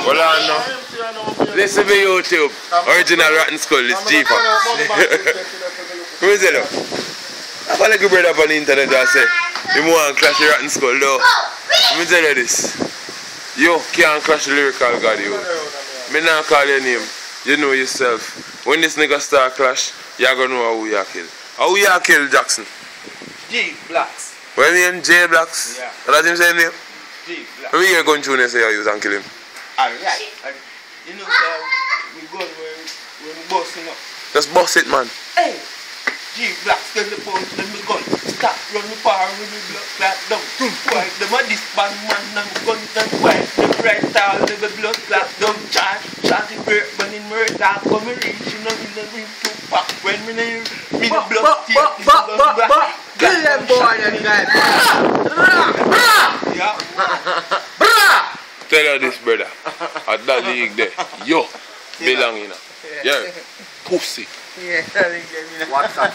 Hold on now. Listen to YouTube. Original Rotten Skull is cheaper. Who is it now? I follow a brother up on the internet that say, you want to crash the Rotten Skull though. Let me tell you this. You can't crash the lyrical god, you. Me not call your name. You know yourself. When this nigga start clash, you're gonna know who you kill. How you kill Jackson? G Blacks. What name? J Blacks? Yeah. What does him say name? G Blacks. When you going through and say you use and kill him? Alright. You know, we go when we bossing up. Just boss it, man. Hey! G Blacks, tell the police, let me gun. Stop, run the power with the blood clot down. Why? Them a this bad man and gun and why? Them right all with the blood clot down. Charge, shot it break, burning murder. Come and reach, you know, in the ring to back. When me name, me the blood take. Kill them boy and guy. Yeah. Tell her this, brother. At that league there. Yo, belong in her. Yeah. Pussy. Yeah, I think What's that?